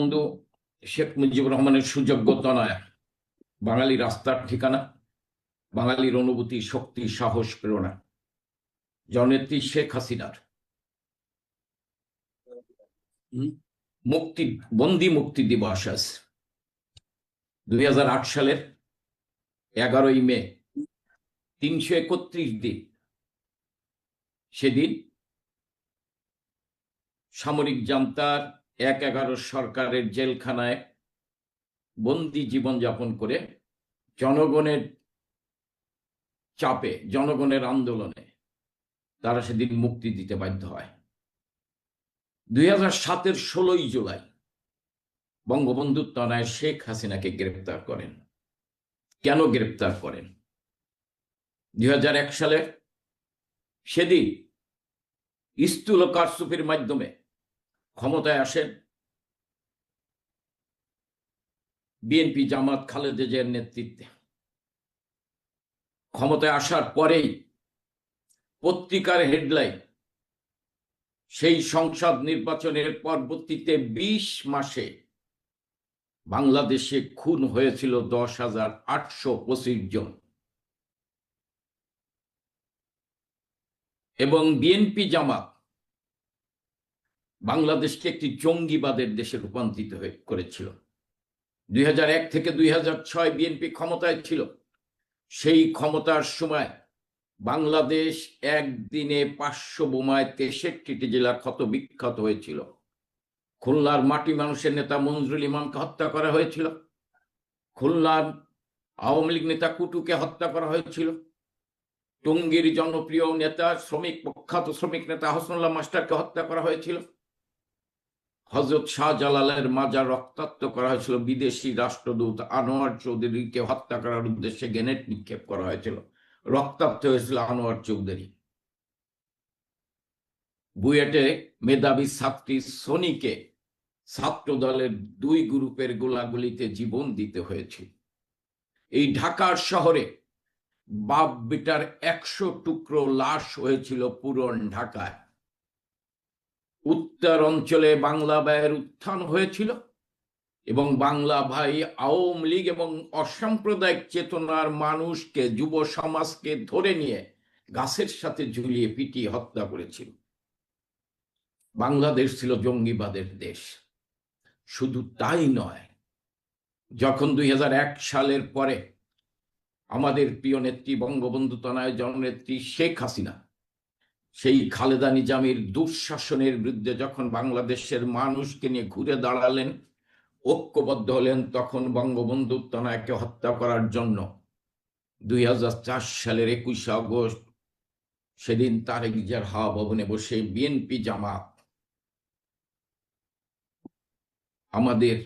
বঙ্গবন্ধু শেখ মুজিবুর রহমানের সুযোগ্য তনয়া, বাঙালি রাস্তার ঠিকানা, বাঙালির অনুভূতি, শক্তি, সাহস, প্রেরণা, জননেত্রী শেখ হাসিনার বন্দি মুক্তি দিবস আজ 2008 সালের 11ই মে, 331 দিন। সেদিন সামরিক জান্তার 1/11 সরকারের জেলখানায় বন্দি জীবনযাপন করে জনগণের চাপে, জনগণের আন্দোলনে তারা সেদিন মুক্তি দিতে বাধ্য হয়। 2007-এর 16ই জুলাই বঙ্গবন্ধু তনয়া শেখ হাসিনাকে গ্রেপ্তার করেন। কেন গ্রেপ্তার করেন? 2001 সালে সেদিন স্থূল কারচুপির মাধ্যমে ক্ষমতায় আসেন বিএনপি, জামাত, খালেদা জিয়ার নেতৃত্বে। ক্ষমতায় আসার পরেই পত্রিকার হেডলাইন, সেই সংসদ নির্বাচনের পরবর্তীতে 20 মাসে বাংলাদেশে খুন হয়েছিল 10,825 জন, এবং বিএনপি, জামাত বাংলাদেশকে একটি জঙ্গিবাদের দেশে রূপান্তরিত করেছিল। 2001 থেকে 2006 বিএনপি ক্ষমতায় ছিল। সেই ক্ষমতার সময় বাংলাদেশ একদিনে 500 বোমায় 63টি জেলা ক্ষত বিক্ষত হয়েছিল। খুলনার মাটি মানুষের নেতা মঞ্জুরুল ইমামকে হত্যা করা হয়েছিল। খুলনার আওয়ামী লীগ নেতা কুটুকে হত্যা করা হয়েছিল। টঙ্গীর জনপ্রিয় নেতা প্রখ্যাত শ্রমিক নেতা হাসনুল্লাহ মাস্টারকে হত্যা করা হয়েছিল। হযরত শাহজালালের মাজার রক্তাক্ত করা হয়েছিল। বিদেশি রাষ্ট্রদূত আনোয়ার চৌধুরীকে হত্যা করার উদ্দেশ্যে গ্রেনেড নিক্ষেপ করা হয়েছিল। রক্তাক্ত হয়েছিল আনোয়ার চৌধুরী। বুয়েটে মেধাবী ছাত্রী সনিকে ছাত্র দলের 2 গ্রুপের গোলাগুলিতে জীবন দিতে হয়েছিল। এই ঢাকার শহরে বাপ বেটার 100 টুকরো লাশ হয়েছিল পুরন ঢাকায়। উত্তর অঞ্চলে বাংলা ভাইয়ের উত্থান হয়েছিল এবং বাংলা ভাই আওয়ামী লীগ এবং অসাম্প্রদায়িক চেতনার মানুষকে, যুব সমাজকে ধরে নিয়ে গাছের সাথে ঝুলিয়ে পিটিয়ে হত্যা করেছিল। বাংলাদেশ ছিল জঙ্গিবাদের দেশ। শুধু তাই নয়, যখন 2001 সালের পরে আমাদের প্রিয় নেত্রী বঙ্গবন্ধু তনয়া জননেত্রী শেখ হাসিনা সেই খালেদা নিজামীর দুঃশাসনের বিরুদ্ধে যখন বাংলাদেশের মানুষকে নিয়ে ঘুরে দাঁড়ালেন, ঐক্যবদ্ধ হলেন, তখন বঙ্গবন্ধু তনয়াকে হত্যা করার জন্য 2004 সালের 21 আগস্ট সেদিন তারেক জিয়ার হাওয়া ভবনে বসে বিএনপি, জামাত আমাদের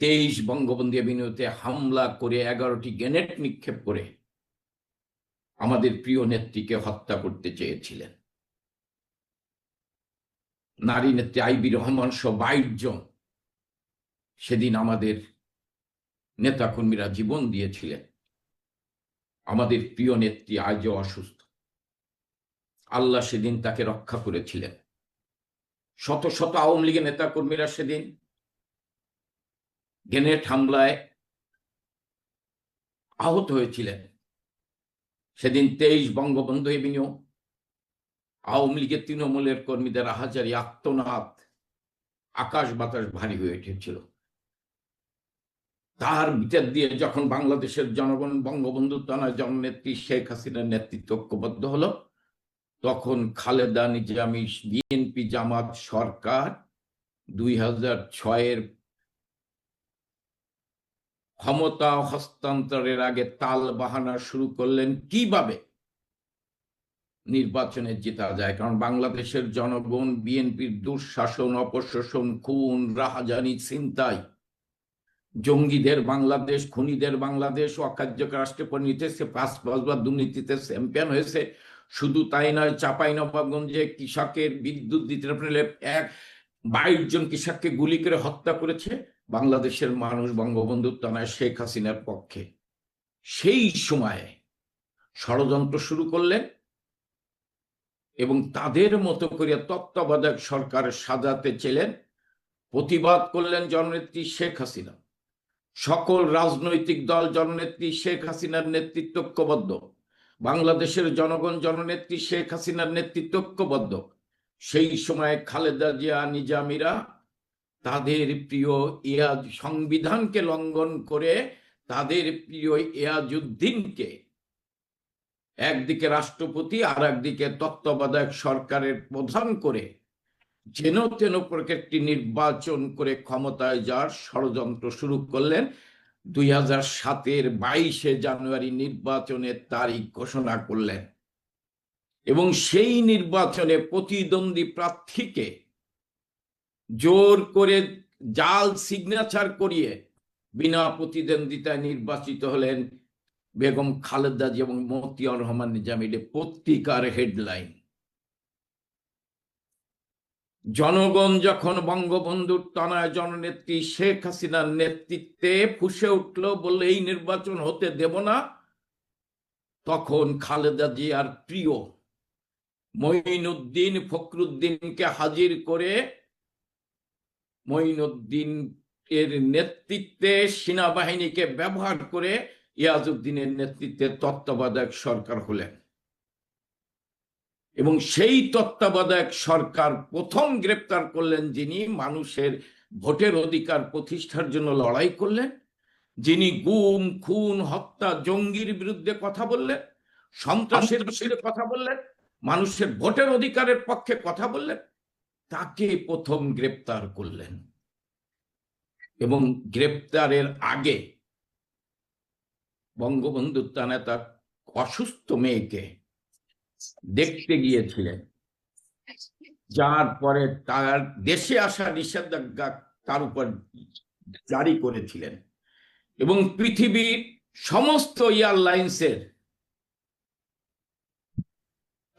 23 বঙ্গবন্ধু এভিনিউতে হামলা করে 11টি গ্রেনেড নিক্ষেপ করে আমাদের প্রিয় নেত্রীকে হত্যা করতে চেয়েছিলেন। নারী নেত্রী আইবি রহমান সহ 22 জন সেদিন আমাদের নেতাকর্মীরা জীবন দিয়েছিলেন। আমাদের প্রিয় নেত্রী আজও অসুস্থ। আল্লাহ সেদিন তাকে রক্ষা করেছিলেন। শত শত আওয়ামী লীগের নেতাকর্মীরা সেদিন গ্রেনেড হামলায় আহত হয়েছিলেন। সেদিন 23 বঙ্গবন্ধু এভিনিউ আওয়ামী লীগের তৃণমূলের কর্মীদের আহাজারি, আত্মনাদ, আকাশ বাতাস ভারী হয়ে উঠেছিল। তার ভিতর দিয়ে যখন বাংলাদেশের জনগণ বঙ্গবন্ধু তনয়া জননেত্রী শেখ হাসিনার নেতৃত্ব ঐক্যবদ্ধ হলো, তখন খালেদা নিজামী বিএনপি জামাত সরকার 2006-এর ক্ষমতা হস্তান্তরের আগে তাল বাহানা শুরু করলেন কিভাবে নির্বাচনে জেতা যায়। কারণ বাংলাদেশের জনগণ বিএনপির দুঃশাসন, অপশাসন, খুন, রাহাজানি, ছিনতাই, জঙ্গিদের বাংলাদেশ, খুনিদের বাংলাদেশ, অকার্যকর রাষ্ট্রে পরিণত হয়েছে, 5 দুর্নীতিতে চ্যাম্পিয়ন হয়েছে। শুধু তাই নয়, চাঁপাইনবাবগঞ্জে কৃষকের বিদ্যুৎ দিতে 22 জন কৃষককে গুলি করে হত্যা করেছে বাংলাদেশের মানুষ বঙ্গবন্ধু তনয়া শেখ হাসিনার পক্ষে। সেই সময়ে ষড়যন্ত্র শুরু করলেন এবং তাদের মতো করে তত্ত্বাবধায়ক সরকার সাজাতে ছিলেন প্রতিবাদ করলেন জননেত্রী শেখ হাসিনা। সকল রাজনৈতিক দল জননেত্রী শেখ হাসিনার নেতৃত্ব ঐক্যবদ্ধ, বাংলাদেশের জনগণ জননেত্রী শেখ হাসিনার নেতৃত্ব ঐক্যবদ্ধ। সেই সময় খালেদা জিয়া নিজামীরা তাদের প্রিয় সংবিধানকে লঙ্ঘন করে তাদের প্রিয় ইয়াজউদ্দিনকে একদিকে রাষ্ট্রপতি আর একদিকে তত্ত্বাবধায়ক সরকারের প্রধান করে যেন তেন প্রকারটি নির্বাচন করে ক্ষমতায় যাওয়ার ষড়যন্ত্র শুরু করলেন। 2007-এর 22শে জানুয়ারি নির্বাচনের তারিখ ঘোষণা করলেন এবং সেই নির্বাচনে প্রতিদ্বন্দ্বী প্রার্থীকে জোর করে জাল সিগনেচার করিয়ে বিনা প্রতিদ্বন্দ্বিতায় নির্বাচিত হলেন বেগম খালেদা জিয়া এবং মতিয়ার রহমান নিজামী। পত্রিকার হেডলাইন। জনগণ যখন বঙ্গবন্ধুর তনয় জননেত্রী শেখ হাসিনার নেতৃত্বে ফুঁসে উঠল, বললে এই নির্বাচন হতে দেব না, তখন খালেদা জিয়ার প্রিয় মঈনুদ্দিন ফখরুদ্দিনকে হাজির করে মঈনুদ্দিন এর নেতৃত্বে সেনাবাহিনীকে ব্যবহার করে ইয়াজউদ্দিনের নেতৃত্বে তত্ত্বাবধায়ক সরকার হলেন এবং সেই তত্ত্বাবধায়ক সরকার প্রথম গ্রেপ্তার করলেন যিনি মানুষের ভোটের অধিকার প্রতিষ্ঠার জন্য লড়াই করলেন, যিনি গুম খুন হত্যা জঙ্গির বিরুদ্ধে কথা বললেন, সন্ত্রাসের বিরুদ্ধে কথা বললেন, মানুষের ভোটের অধিকারের পক্ষে কথা বললেন, তাকে প্রথম গ্রেপ্তার করলেন। এবং গ্রেপ্তারের আগে বঙ্গবন্ধুর তনয় তার অসুস্থ মেয়েকে দেখতে গিয়েছিলেন, যার পরে তার দেশে আসা নিষেধাজ্ঞা তার উপর জারি করেছিলেন এবং পৃথিবীর সমস্ত এয়ারলাইন্সের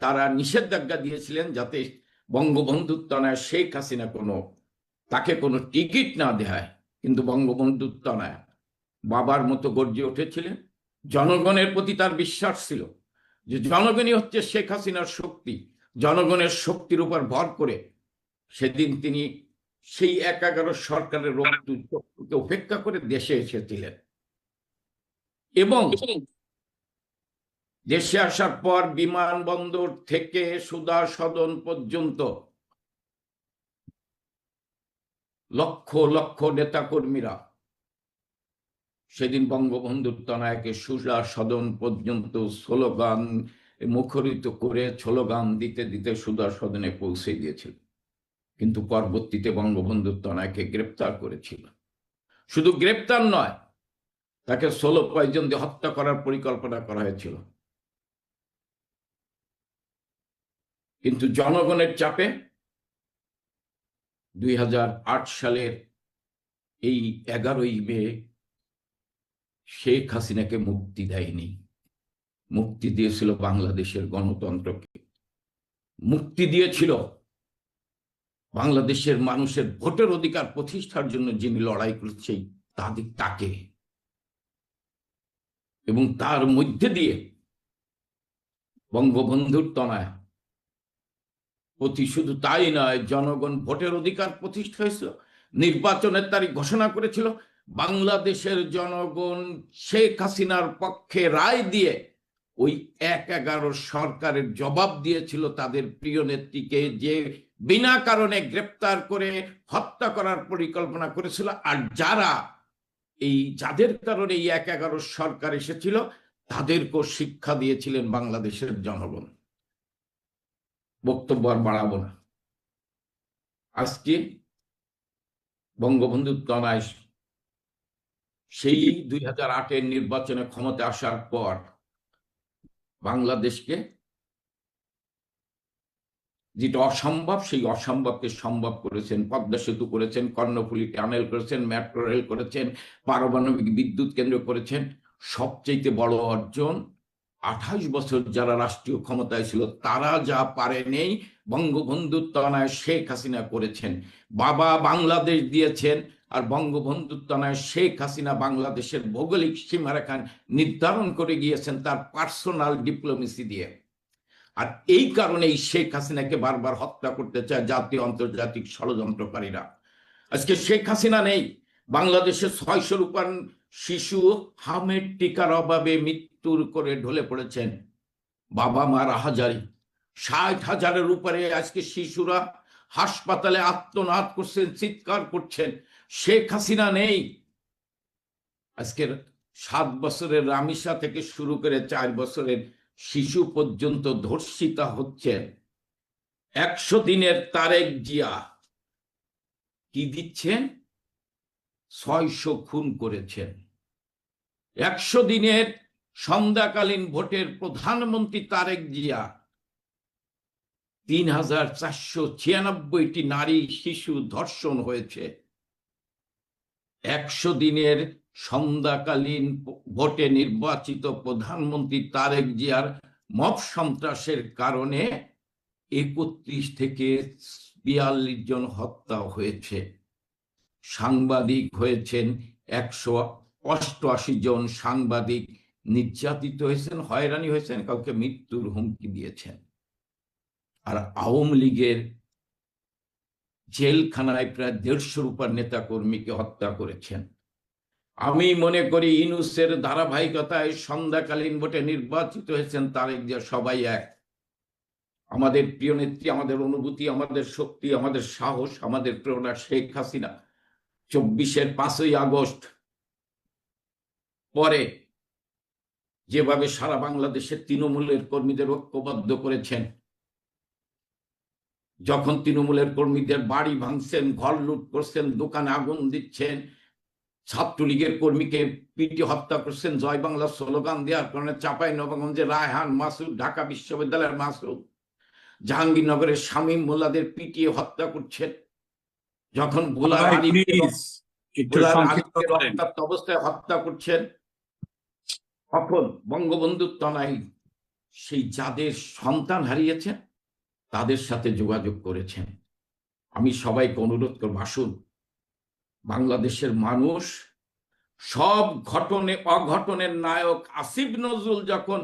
তারা নিষেধাজ্ঞা দিয়েছিলেন যাতে বঙ্গবন্ধুর তনয় শেখ হাসিনা তাকে কোনো টিকিট না দেয়। কিন্তু বঙ্গবন্ধুর তনয় বাবার মতো গর্জে উঠেছিলেন। জনগণের প্রতি তার বিশ্বাস ছিল যে জনগণই হচ্ছে শেখ হাসিনার শক্তি। জনগণের শক্তির উপর ভর করে সেদিন তিনি সেই 11 সরকারের রক্তকে উপেক্ষা করে দেশে এসেছিলেন এবং দেশে আসার পর বিমানবন্দর থেকে সুধা সদন পর্যন্ত লক্ষ লক্ষ নেতাকর্মীরা সেদিন বঙ্গবন্ধুর তনয়কে সুধা সদন পর্যন্ত স্লোগান মুখরিত করে স্লোগান দিতে দিতে সুধা সদনে পৌঁছে দিয়েছিল। কিন্তু পরবর্তীতে বঙ্গবন্ধুর তনয়কে গ্রেপ্তার করেছিল। শুধু গ্রেপ্তার নয়, তাকে 16 পয়জন দিয়ে হত্যা করার পরিকল্পনা করা হয়েছিল। কিন্তু জনগণের চাপে 2008 সালের এই 11ই মে শেখ হাসিনাকে মুক্তি দেয়নি, মুক্তি দিয়েছিল বাংলাদেশের গণতন্ত্রকে, মুক্তি দিয়েছিল বাংলাদেশের মানুষের ভোটের অধিকার প্রতিষ্ঠার জন্য যিনি লড়াই করছে তাকে। এবং তার মধ্যে দিয়ে বঙ্গবন্ধুর তনয় প্রতি শুধু তাই নয়, জনগণ ভোটের অধিকার প্রতিষ্ঠা হয়েছিল, নির্বাচনের তারিখ ঘোষণা করেছিল। বাংলাদেশের জনগণ শেখ হাসিনার পক্ষে রায় দিয়ে ওই 11 সরকারের জবাব দিয়েছিল তাদের প্রিয় নেত্রীকে, যে বিনা কারণে গ্রেপ্তার করে হত্যা করার পরিকল্পনা করেছিল। আর যাদের কারণে এই 11 সরকার এসেছিল তাদেরকেও শিক্ষা দিয়েছিলেন বাংলাদেশের জনগণ। বক্তব্য আর বাড়াবো না। আজকে বঙ্গবন্ধুর তনয় সেই 2008-এর নির্বাচনে ক্ষমতা আসার পর বাংলাদেশকে যেটা অসম্ভব সেই অসম্ভবকে সম্ভব করেছেন। পদ্মা সেতু করেছেন, কর্ণফুলী টানেল করেছেন, মেট্রো রেল করেছেন, পারমাণবিক বিদ্যুৎ কেন্দ্র করেছেন। সবচেয়ে বড় অর্জন 28 বছর যারা রাষ্ট্রীয় ক্ষমতায় ছিল তারা যা পারেনি বঙ্গবন্ধুর তনয় শেখ হাসিনা করেছেন। বাবা বাংলাদেশ দিয়েছেন আর বঙ্গবন্ধুর তনয় শেখ হাসিনা বাংলাদেশের ভৌগোলিক সীমারেখা নির্ধারণ করে গিয়েছেন তার পার্সোনাল ডিপ্লোমেসি দিয়ে। আর এই কারণেই শেখ হাসিনাকে বারবার হত্যা করতে চায় জাতীয় আন্তর্জাতিক ষড়যন্ত্রকারীরা। আজকে শেখ হাসিনা নেই, বাংলাদেশে 600-র উপর শিশু হামের টিকার অভাবে মৃত্যুর করে ঢলে পড়েছেন। বাবা মার আহাজারি, 60,000-এর উপরে আজকে শিশুরা হাসপাতালে আত্মনাদ করছেন, চিৎকার করছেন। শেখ হাসিনা নেই। আজকের 7 বছরের রামিসা থেকে শুরু করে 4 বছরের শিশু পর্যন্ত ধর্ষিতা হচ্ছেন। 100 দিনের তারেক জিয়া কি দিচ্ছেন? 600 খুন করেছেন। 100 দিনের সন্ধ্যাকালীন ভোটের প্রধানমন্ত্রী তারেক জিয়া 3,496টি নারী শিশু ধর্ষণ হয়েছে। 100 দিনের সন্ধ্যাকালীন ভোটে নির্বাচিত প্রধানমন্ত্রী তারেক জিয়ার মব সন্ত্রাসের কারণে 31 থেকে 42 জন হত্যা হয়েছে। সাংবাদিক হয়েছেন 188 জন সাংবাদিক নির্যাতিত হয়েছেন, হয়রানি হয়েছেন, কাউকে মৃত্যুর হুমকি দিয়েছেন। আর আওয়ামী লীগের জেলখানায় প্রায় 150-র উপর নেতা কর্মীকে হত্যা করেছেন। আমি মনে করি ইউনূসের ধারাবাহিকতায় সন্ধ্যাকালীন ভোটে নির্বাচিত হয়েছেন তারেক জিয়া। সবাই এক। আমাদের প্রিয় নেত্রী, আমাদের অনুভূতি, আমাদের শক্তি, আমাদের সাহস, আমাদের প্রেরণা শেখ হাসিনা 24-এর 5ই আগস্ট পরে যেভাবে সারা বাংলাদেশের তৃণমূলের কর্মীদের ঐক্যবদ্ধ করেছেন, যখন তৃণমূলের কর্মীদের বাড়ি ভাঙছেন, ঘর লুট করছেন, দোকানে আগুন দিচ্ছেন, ছাত্রলীগের কর্মীকে পিটিয়ে হত্যা করছেন জয় বাংলা স্লোগান দেওয়ার কারণে, চাঁপাইনবাবগঞ্জে রায়হান মাসুদ, ঢাকা বিশ্ববিদ্যালয়ের মাসুদ, জাহাঙ্গীরনগরের শামীম মোল্লাদের পিটিয়ে হত্যা করছেন, যখন ভোলার রক্তাক্ত অবস্থায় হত্যা করছেন, তখন বঙ্গবন্ধুর তনায় সেই যাদের সন্তান হারিয়েছেন তাদের সাথে যোগাযোগ করেছেন। আমি সবাইকে অনুরোধ করব, আসুন, বাংলাদেশের মানুষ সব অঘটনের নায়ক আসিফ নজরুল যখন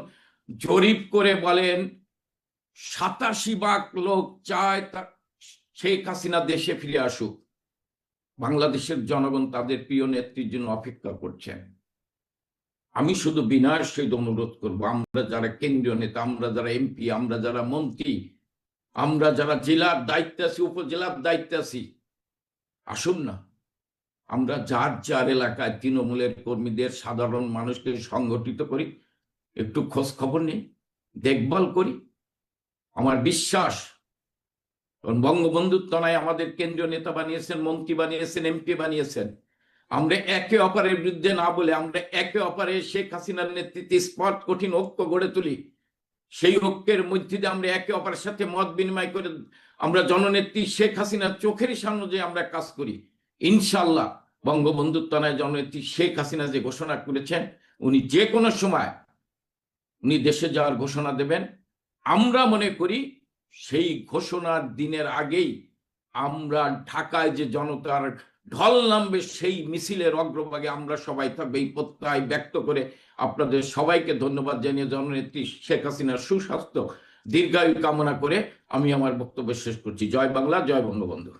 জরিপ করে বলেন 87 ভাগ লোক চায় শেখ হাসিনা দেশে ফিরে আসুক, বাংলাদেশের জনগণ তাদের প্রিয় নেত্রীর জন্য অপেক্ষা করছেন। আমি শুধু বিনয়ের সহিত অনুরোধ করব, আমরা যারা কেন্দ্রীয় নেতা, আমরা যারা এমপি, আমরা যারা মন্ত্রী, আমরা যারা জেলার দায়িত্বে আছি, উপজেলার দায়িত্বে আছি, আসুন না, আমরা যার যার এলাকায় তৃণমূলের কর্মীদের, সাধারণ মানুষকে সংগঠিত করি, একটু খোঁজ খবর নিই, দেখভাল করি। আমার বিশ্বাস, বঙ্গবন্ধুর তনায় আমাদের কেন্দ্রীয় নেতা বানিয়েছেন, মন্ত্রী বানিয়েছেন, এমপি বানিয়েছেন। আমরা একে অপরের বিরুদ্ধে না বলে আমরা একে অপরের শেখ হাসিনার নেতৃত্বে স্পট কঠিন ঐক্য গড়ে তুলি। সেই ঐক্যের মধ্যে দিয়ে আমরা একে অপরের সাথে মত বিনিময় করে আমরা জননেত্রী শেখ হাসিনার চোখের সামনে যে আমরা কাজ করি। ইনশাল্লাহ বঙ্গবন্ধুর তনায় জননেত্রী শেখ হাসিনা যে ঘোষণা করেছেন, উনি যে কোনো সময় উনি দেশে যাওয়ার ঘোষণা দেবেন। আমরা মনে করি সেই ঘোষণার দিনের আগেই আমরা ঢাকায় যে জনতার ঢল নামবে, সেই মিছিলের অগ্রভাগে আমরা সবাই থাকবে, এই প্রত্যয় ব্যক্ত করে আপনাদের সবাইকে ধন্যবাদ জানিয়ে জননেত্রী শেখ হাসিনার সুস্বাস্থ্য দীর্ঘায়ু কামনা করে আমি আমার বক্তব্য শেষ করছি। জয় বাংলা, জয় বঙ্গবন্ধু।